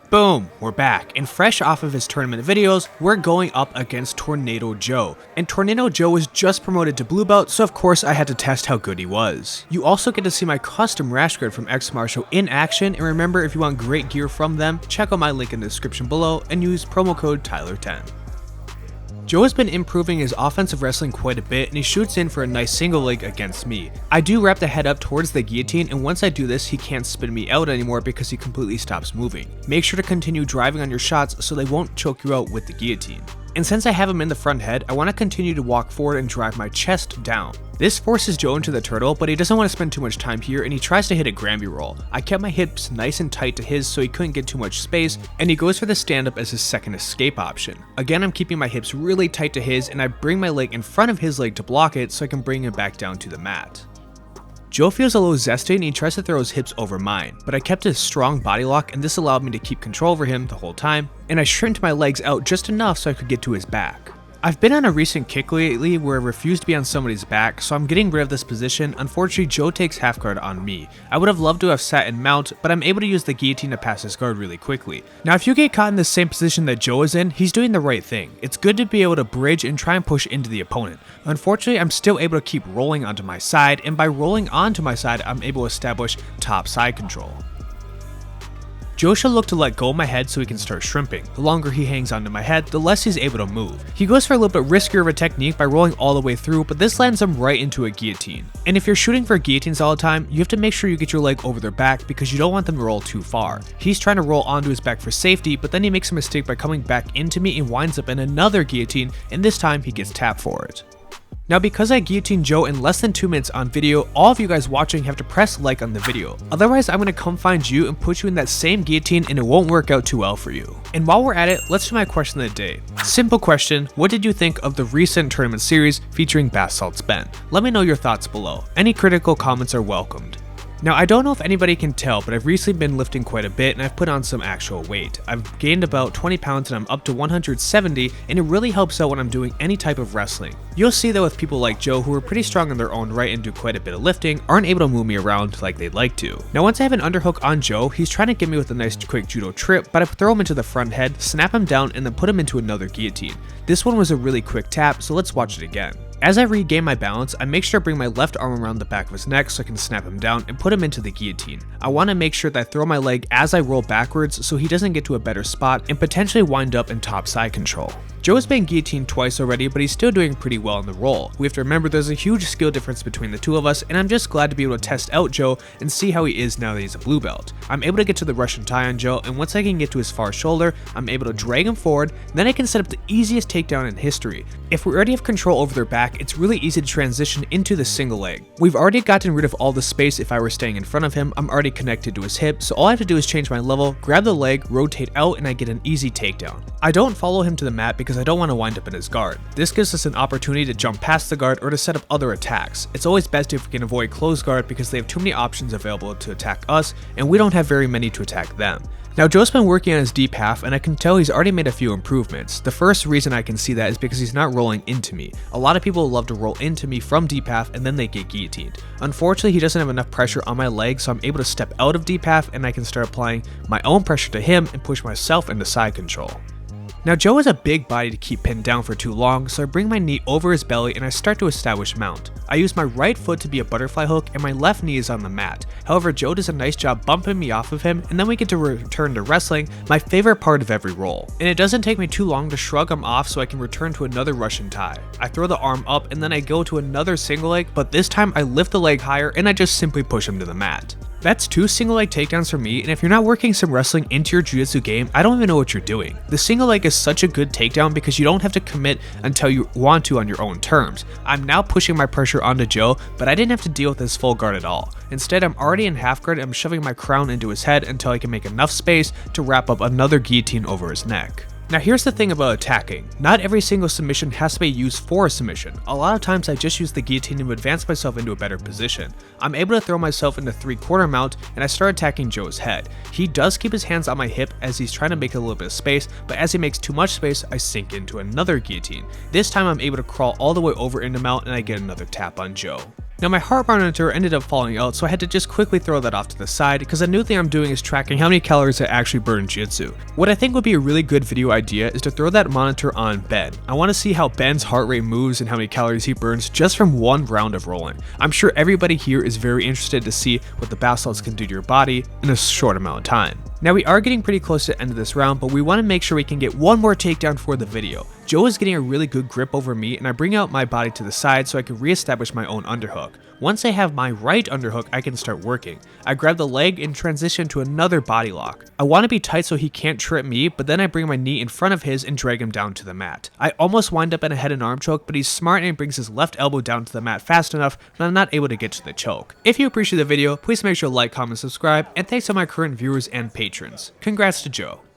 Boom, we're back, and fresh off of his tournament videos, we're going up against Tornado Joe. And Tornado Joe was just promoted to blue belt, so of course I had to test how good he was. You also get to see my custom rash guard from X Martial in action, and remember, if you want great gear from them, check out my link in the description below and use promo code Tyler10. Joe has been improving his offensive wrestling quite a bit, and he shoots in for a nice single leg against me. I do wrap the head up towards the guillotine, and once I do this, he can't spin me out anymore because he completely stops moving. Make sure to continue driving on your shots so they won't choke you out with the guillotine. And since I have him in the front head, I want to continue to walk forward and drive my chest down. This forces Joe into the turtle, but he doesn't want to spend too much time here and he tries to hit a Granby roll. I kept my hips nice and tight to his so he couldn't get too much space, and he goes for the stand-up as his second escape option. Again, I'm keeping my hips really tight to his, and I bring my leg in front of his leg to block it so I can bring him back down to the mat. Joe feels a little zesty and he tries to throw his hips over mine, but I kept a strong body lock and this allowed me to keep control over him the whole time, and I shrinked my legs out just enough so I could get to his back. I've been on a recent kick lately where I refuse to be on somebody's back, so I'm getting rid of this position. Unfortunately, Joe takes half guard on me. I would have loved to have sat and mount, but I'm able to use the guillotine to pass his guard really quickly. Now, if you get caught in the same position that Joe is in, he's doing the right thing. It's good to be able to bridge and try and push into the opponent. Unfortunately, I'm still able to keep rolling onto my side, and by rolling onto my side, I'm able to establish top side control. Joe should look to let go of my head so he can start shrimping. The longer he hangs onto my head, the less he's able to move. He goes for a little bit riskier of a technique by rolling all the way through, but this lands him right into a guillotine. And if you're shooting for guillotines all the time, you have to make sure you get your leg over their back because you don't want them to roll too far. He's trying to roll onto his back for safety, but then he makes a mistake by coming back into me and winds up in another guillotine, and this time he gets tapped for it. Now, because I guillotined Joe in less than 2 minutes on video, all of you guys watching have to press like on the video. Otherwise, I'm going to come find you and put you in that same guillotine and it won't work out too well for you. And while we're at it, let's do my question of the day. Simple question, what did you think of the recent tournament series featuring Bath Salts Ben? Let me know your thoughts below. Any critical comments are welcomed. Now, I don't know if anybody can tell, but I've recently been lifting quite a bit and I've put on some actual weight. I've gained about 20 pounds and I'm up to 170, and it really helps out when I'm doing any type of wrestling. You'll see that with people like Joe, who are pretty strong in their own right and do quite a bit of lifting, aren't able to move me around like they'd like to. Now, once I have an underhook on Joe, he's trying to get me with a nice quick judo trip, but I throw him into the front head, snap him down, and then put him into another guillotine. This one was a really quick tap, so let's watch it again. As I regain my balance, I make sure to bring my left arm around the back of his neck so I can snap him down and put him into the guillotine. I want to make sure that I throw my leg as I roll backwards so he doesn't get to a better spot and potentially wind up in top side control. Joe has been guillotined twice already, but he's still doing pretty well in the roll. We have to remember there's a huge skill difference between the two of us, and I'm just glad to be able to test out Joe and see how he is now that he's a blue belt. I'm able to get to the Russian tie on Joe, and once I can get to his far shoulder, I'm able to drag him forward, then I can set up the easiest takedown in history. If we already have control over their back, it's really easy to transition into the single leg. We've already gotten rid of all the space. If I were staying in front of him, I'm already connected to his hip, so all I have to do is change my level, grab the leg, rotate out, and I get an easy takedown. I don't follow him to the mat because I don't want to wind up in his guard. This gives us an opportunity to jump past the guard or to set up other attacks. It's always best if we can avoid closed guard because they have too many options available to attack us, and we don't have very many to attack them. Now, Joe's been working on his deep half, and I can tell he's already made a few improvements. The first reason I can see that is because he's not rolling into me. A lot of people love to roll into me from deep half and then they get guillotined. Unfortunately, he doesn't have enough pressure on my leg, so I'm able to step out of deep half and I can start applying my own pressure to him and push myself into side control. Now, Joe has a big body to keep pinned down for too long, so I bring my knee over his belly and I start to establish mount. I use my right foot to be a butterfly hook and my left knee is on the mat. However, Joe does a nice job bumping me off of him, and then we get to return to wrestling, my favorite part of every roll. And it doesn't take me too long to shrug him off so I can return to another Russian tie. I throw the arm up and then I go to another single leg, but this time I lift the leg higher and I just simply push him to the mat. That's 2 single leg takedowns for me, and if you're not working some wrestling into your jiu-jitsu game, I don't even know what you're doing. The single leg is such a good takedown because you don't have to commit until you want to on your own terms. I'm now pushing my pressure onto Joe, but I didn't have to deal with his full guard at all. Instead, I'm already in half guard and I'm shoving my crown into his head until I can make enough space to wrap up another guillotine over his neck. Now, here's the thing about attacking. Not every single submission has to be used for a submission. A lot of times I just use the guillotine to advance myself into a better position. I'm able to throw myself into 3/4 mount and I start attacking Joe's head. He does keep his hands on my hip as he's trying to make a little bit of space, but as he makes too much space, I sink into another guillotine. This time I'm able to crawl all the way over into mount and I get another tap on Joe. Now my heart monitor ended up falling out, so I had to just quickly throw that off to the side because the new thing I'm doing is tracking how many calories I actually burn in jiu-jitsu. What I think would be a really good video idea is to throw that monitor on Ben. I want to see how Ben's heart rate moves and how many calories he burns just from one round of rolling. I'm sure everybody here is very interested to see what the bath salts can do to your body in a short amount of time. Now we are getting pretty close to the end of this round, but we want to make sure we can get one more takedown for the video. Joe is getting a really good grip over me, and I bring out my body to the side so I can re-establish my own underhook. Once I have my right underhook, I can start working. I grab the leg and transition to another body lock. I want to be tight so he can't trip me, but then I bring my knee in front of his and drag him down to the mat. I almost wind up in a head and arm choke, but he's smart and brings his left elbow down to the mat fast enough, but I'm not able to get to the choke. If you appreciate the video, please make sure to like, comment, subscribe, and thanks to my current viewers and patrons. Congrats to Joe.